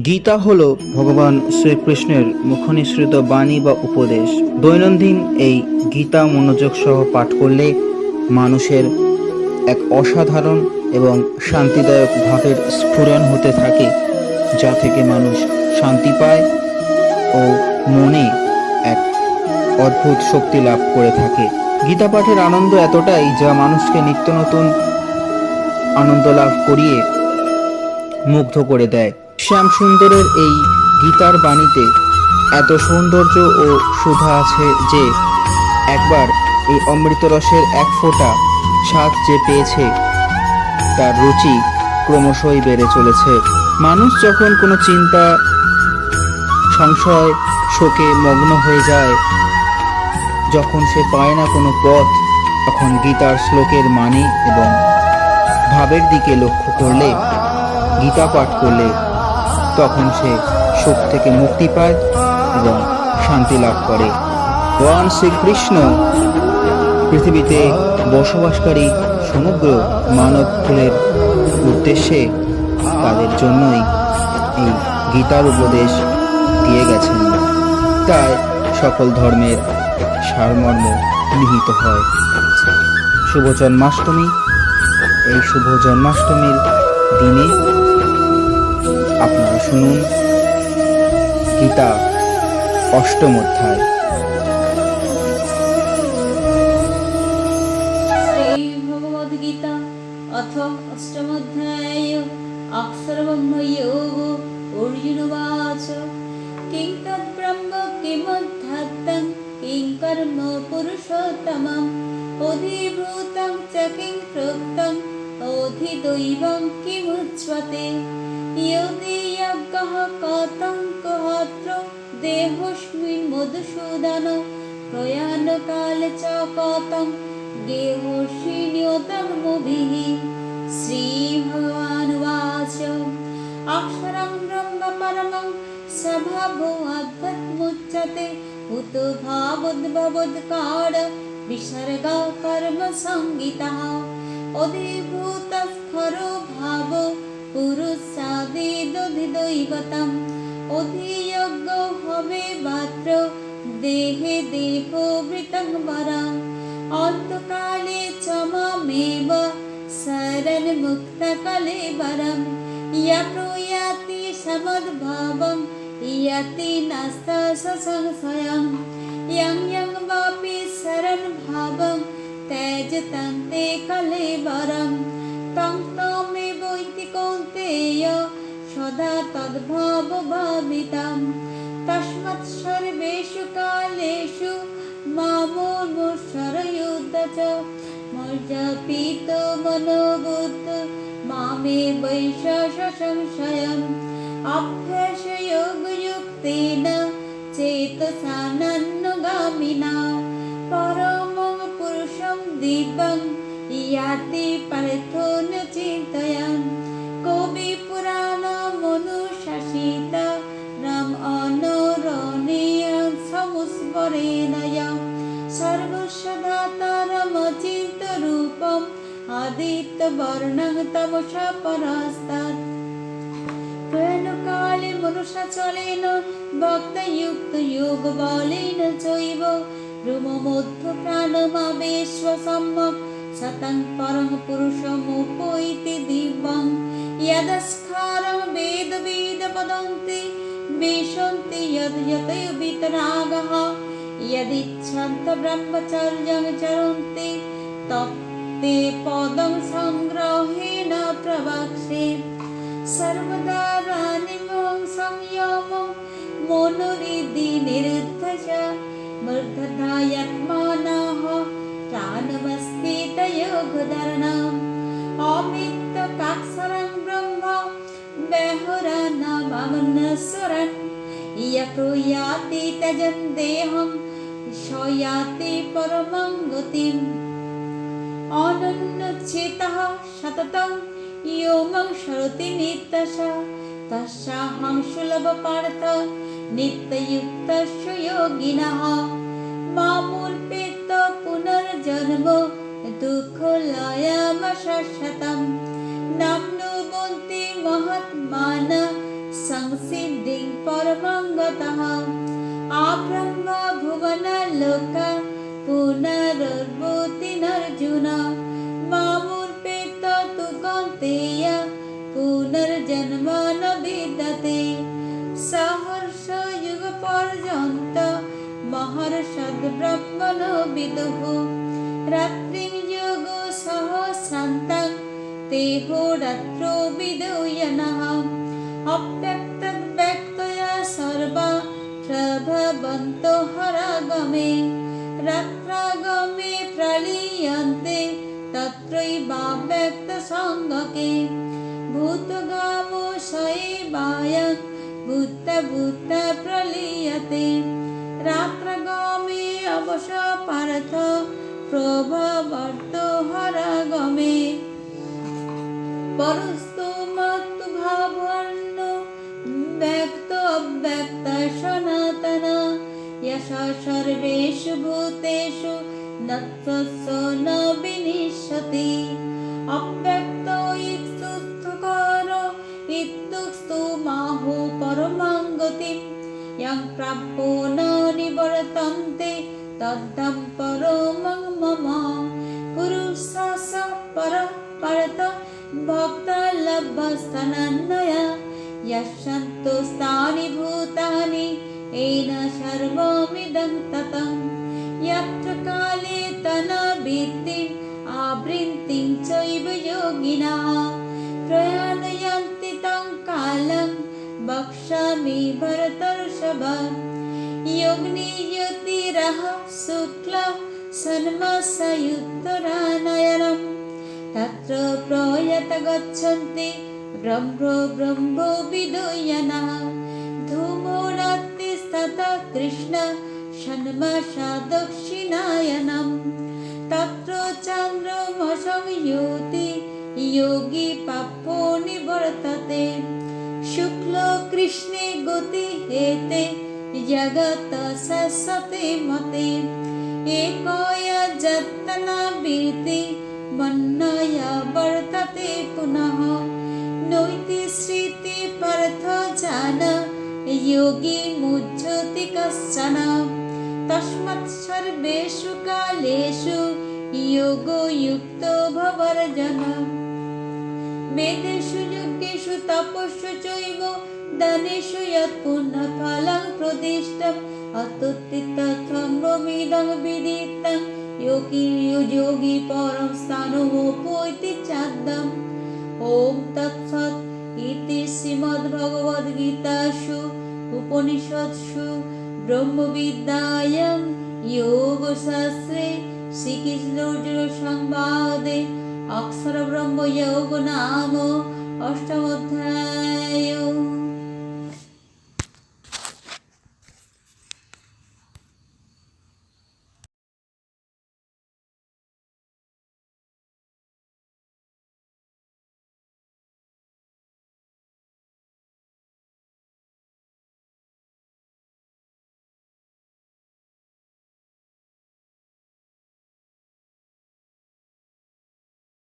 গীতা হল ভগবান শ্রীকৃষ্ণের মুখনিসৃত বাণী বা উপদেশ। দৈনন্দিন এই গীতা মনোযোগ সহ পাঠ করলে মানুষের এক অসাধারণ এবং শান্তিদায়ক ভাবের স্ফুরণ হতে থাকে, যা থেকে মানুষ শান্তি পায় ও মনে এক অদ্ভুত শক্তি লাভ করে থাকে। গীতা পাঠের আনন্দ এতটাই যা মানুষকে নিত্য নতুন আনন্দ লাভ করিয়ে মুগ্ধ করে দেয়। শ্যামসুন্দরের এই গীতার বাণীতে এত সৌন্দর্য ও সুধা আছে যে একবার এই অমৃতরসের এক ফোঁটা স্বাদ যে পেয়েছে তার রুচি ক্রমশই বেড়ে চলেছে। মানুষ যখন কোনো চিন্তা, সংশয়, শোকে মগ্ন হয়ে যায়, যখন সে পায় না কোনো পথ, তখন গীতার শ্লোকের মানে এবং ভাবের দিকে লক্ষ্য করলে, গীতা পাঠ করলে, তখন সে শোক থেকে মুক্তি পায় এবং শান্তি লাভ করে। ভগবান শ্রীকৃষ্ণ পৃথিবীতে বসবাসকারী সমগ্র মানব কুলের উদ্দেশ্যে তাদের জন্যই এই গীতার উপদেশ দিয়ে গেছেন। তাই সকল ধর্মের সারমর্ম নিহিত হয়। শুভ জন্মাষ্টমী। এই শুভ জন্মাষ্টমীর দিনে আপনারা শুনুন গীতা অষ্টম অধ্যায়। শ্রীভগবদ্গীতা অথ অষ্টমোধ্যায় অক্ষরব্রহ্মযোগো অর্জুনবাচ কিং তদ্ব্রহ্ম কিমধ্যাত্মং কিং কর্ম পুরুষোত্তমং অধিভূतं চ কিং প্रोक्तं অধিদৈবং কিমুচ্যতে ইয়তে যজ্ঞঃ কতং কহত্র দেহস্মিन् মধুসূদন প্রয়াণকালে চ কতং গেহস্মি নিয়তমুভিঃ। শ্রীভগবানুবাচ অক্ষরং ব্রহ্ম পরমং স্বভাবো অধ্যাত্মোচ্যতে উত ভাবোদ্ভবোৎকার বিসর্গ কর্ম সংগীতঃ অধিভূতস্থরো ভাব পুরুষাদিদধিদৈবতম অধিযজ্ঞ হবে মাত্র দেহে দেহবৃতং বরং অন্তকালে চ মামেব শরণমুক্তকালে বরং ইয়া প্রয়াতি সমদ্ভাবং ইয়াতি নাস্তা সংশয়ং यं यं वापि शरणभावं त्यजतं ते कलेवरं तं तमेवैति कौन्तेय सदा तद्भावभावितं तस्मात् सर्वेषु कालेषु मामोऽनुसरयुत च मज्जपितो मनोबुद्ध मामेवैष संशयम् अभ्यासयोगयुक्तेन चेतसानन्नुगामिना परमं पुरुषं दिव्यं याति पार्थो न चिन्तयन् कविपुराणमनुशासित राम अनरणीयं समुस्मरेण सर्वसदातारमचिन्तरूपम् आदित्यवर्णं तमसा परस्तात् प्रयाणकाले मनुष्याचलेन भक्तयुक्तयोगबलेन चैव ब्रह्मोत्थप्राणमावेश्य सम्यक् सतं परं पुरुषमुपैति दिव्यं यदस्खारं वेद वदन्ति विशन्ति यद् वितरागः यदिच्छन्त ब्रह्मचर्यं चरन्ति तत्ते पदं संग्रहेण प्रवक्ष्ये सर्वदा रानिमं संयमं मनोरिद्धि निरुद्धश मूर्धधायात्मानः प्राणवस्थितयोगधरणम् अमित्यकाक्षरं ब्रह्म बहुरानमनस्वरन् यतो याति त्यजन् देहं स याति परमं गतिम् अनन्यचित्तः सततं यो मां शरति नित्यशः तस्याहं सुलभपार्थ नित्ययुक्तस्य योगिनः मामुल्पेत पुनर्जन्म दुःखलयं शाश्वतं नाम्नुवन्ति महात्मानः संसिद्धिं परमं गतः आब्रह्म भुवनलोक पुनरुद्भूतिनर्जुन मामुपेत तु कौन्तेय पुनर्जन्म न विद्यते सहर्ष युग पर्यन्त महर्षद्ब्रह्मणो विदुः रात्रिं योगो सहस्रान्तं तेहो रात्रो विदुयनः अव्यक्तव्यक्तया सर्वा प्रभवन्तो हरागमे रात्रागमे प्रलीयन्ते तत्रैवाव्यक्तसङ्गके भूतगामो शैवायं भूत प्रलीयते रात्रगामे अवश पार्थ प्रभवर्तो हरागमे परस्तु मत्तु भावन्नो व्यक्त अव्यक्त सनातन यश सर्वेषु भूतेषु नत्वस्य न विनिश्यति अव्यक्तो इत्युक्तकारो इत्युक्तो माहो परमां गतिं यं प्राप्तो न निवर्तन्ते तद्धं परमं मम पुरुषस्य परत भक्तलभस्थानान्नय यशन्तुस्तानि भूतानि येन सर्वमिदं ततं यत्र काले तनवृत्तिम् आवृत्तिं चैव योगिनः प्रयाणयन्ति तं कालं वक्ष्यामि भरतर्षभ योगिनीयतिरः शुक्ल सन्मसयुत्तरायणं तत्र प्रयत गच्छन्ति ब्रह्मो विदुयनः धूमो रात्रिस्ततः कृष्ण षण्मासा दक्षिणायनं तत्र चान्द्रमसंयुति योगी पापो निवर्तते शुक्लो कृष्णे गति हेते जगत ससते मते एकया जतना बीति मन्नया वर्तते पुनः नैति श्रुति पार्थ जान योगी मुह्यति कश्चन तस्मात् सर्वेषु कालेषु योगो युक्तो भवर्जन वेदेषु यज्ञेषु तपस्सु चैव दानेषु यत् पुण्यफलं प्रदिष्टम् अतुत्थितत्वमिदं विदितं योगी परं स्थानमुपैति चाद्यम् ॐ तत्सत् इति श्रीमद्भगवद्गीतासु उपनिषत्सु ब्रह्मविद्यायां योगशास्त्रे श्रीकृष्णार्जुनसंवादे अक्षरब्रह्मयोग नाम अष्टमोऽध्यायः।